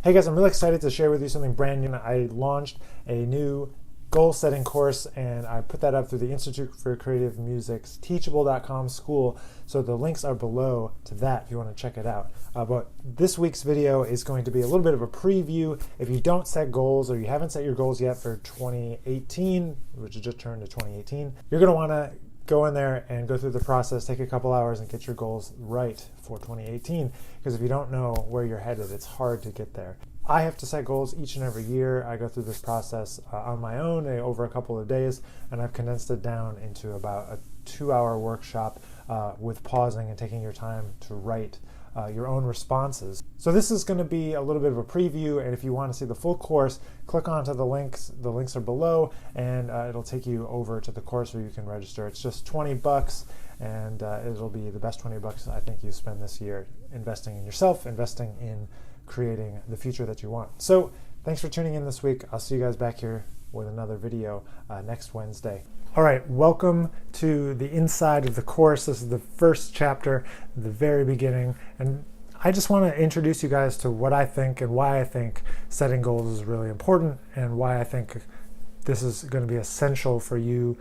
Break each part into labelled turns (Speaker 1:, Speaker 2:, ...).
Speaker 1: Hey guys, I'm really excited to share with you something brand new. I launched a new goal setting course and I put that up through the Institute for Creative Music's teachable.com school. So the links are below to that if you want to check it out. But this week's video is going to be a little bit of a preview. If you don't set goals or you haven't set your goals yet for 2018, which just turned to 2018, you're going to want to go in there and go through the process, take a couple hours and get your goals right for 2018. Because if you don't know where you're headed, it's hard to get there. I have to set goals each and every year. I go through this process on my own over a couple of days, and I've condensed it down into about a 2-hour workshop with pausing and taking your time to write your own responses. So this is going to be a little bit of a preview, and if you want to see the full course, click onto the links. The links are below, and it'll take you over to the course where you can register. It's just $20, and it'll be the best $20 I think you spend this year investing in yourself, investing in creating the future that you want. So thanks for tuning in this week. I'll see you guys back here with another video next Wednesday. All right, welcome to the inside of the course. This is the first chapter, the very beginning, and I just want to introduce you guys to what I think and why I think setting goals is really important and why I think this is going to be essential for you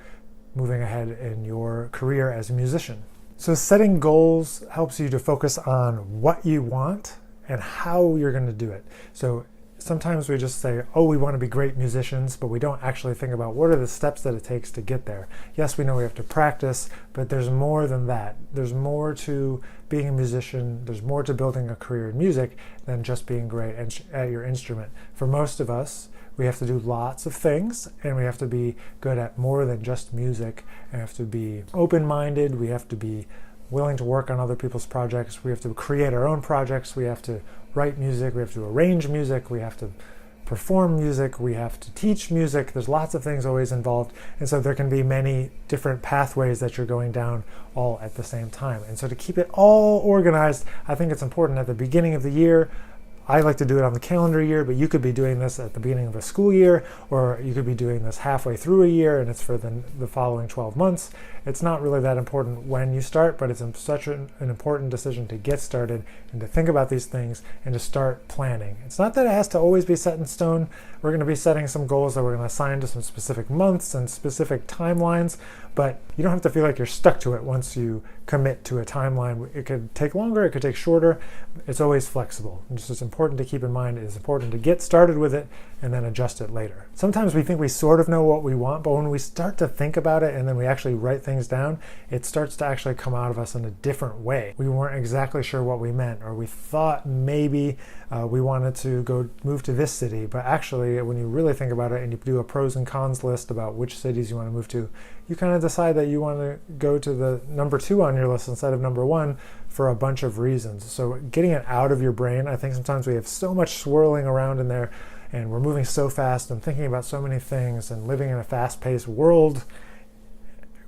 Speaker 1: moving ahead in your career as a musician. So setting goals helps you to focus on what you want and how you're going to do it. So sometimes we just say, oh, we want to be great musicians, but we don't actually think about what are the steps that it takes to get there. Yes, we know we have to practice, but there's more than that. There's more to being a musician. There's more to building a career in music than just being great at your instrument. For most of us, we have to do lots of things, and we have to be good at more than just music. We have to be open-minded. We have to be willing to work on other people's projects. We have to create our own projects. We have to write music. We have to arrange music. We have to perform music. We have to teach music. There's lots of things always involved. And so there can be many different pathways that you're going down all at the same time. And so to keep it all organized, I think it's important at the beginning of the year. I like to do it on the calendar year, but you could be doing this at the beginning of a school year, or you could be doing this halfway through a year and it's for the following 12 months. It's not really that important when you start, but it's such an important decision to get started and to think about these things and to start planning. It's not that it has to always be set in stone. We're going to be setting some goals that we're going to assign to some specific months and specific timelines, but you don't have to feel like you're stuck to it once you commit to a timeline. It could take longer, it could take shorter. It's always flexible. It's just important to keep in mind. It's important to get started with it and then adjust it later. Sometimes we think we sort of know what we want, but when we start to think about it and then we actually write things down, it starts to actually come out of us in a different way. We weren't exactly sure what we meant, or we thought maybe we wanted to go move to this city, but actually when you really think about it and you do a pros and cons list about which cities you want to move to, you kind of decide that you want to go to the number 2 on your list instead of number 1 for a bunch of reasons. So getting it out of your brain, I think sometimes we have so much swirling around in there and we're moving so fast and thinking about so many things and living in a fast-paced world.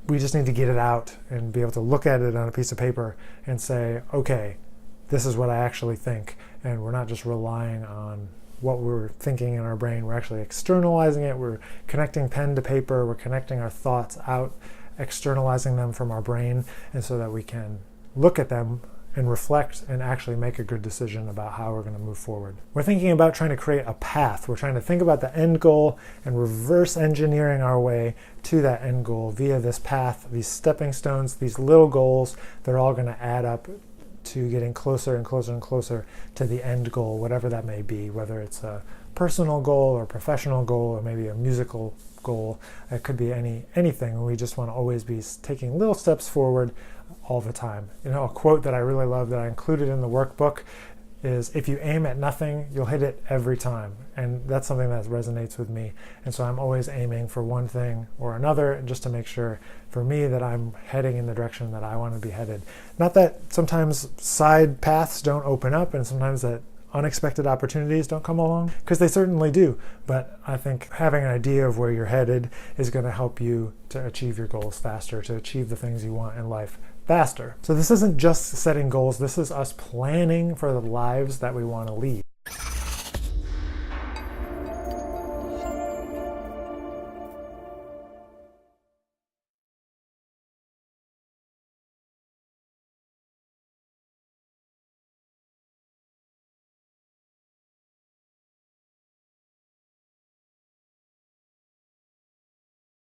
Speaker 1: We just need to get it out and be able to look at it on a piece of paper and say, okay, this is what I actually think. And we're not just relying on what we're thinking in our brain. We're actually externalizing it. We're connecting pen to paper. We're connecting our thoughts out, externalizing them from our brain, and so that we can look at them and reflect and actually make a good decision about how we're going to move forward. We're thinking about trying to create a path. We're trying to think about the end goal and reverse engineering our way to that end goal via this path, these stepping stones, these little goals. They're all going to add up to getting closer and closer and closer to the end goal, whatever that may be, whether it's a personal goal or professional goal or maybe a musical goal. It could be anything. We just want to always be taking little steps forward all the time. You know, a quote that I really love that I included in the workbook is, if you aim at nothing, you'll hit it every time. And that's something that resonates with me. And so I'm always aiming for one thing or another just to make sure for me that I'm heading in the direction that I want to be headed. Not that sometimes side paths don't open up and sometimes that unexpected opportunities don't come along, because they certainly do. But I think having an idea of where you're headed is going to help you to achieve your goals faster, to achieve the things you want in life faster. So this isn't just setting goals. This is us planning for the lives that we want to lead.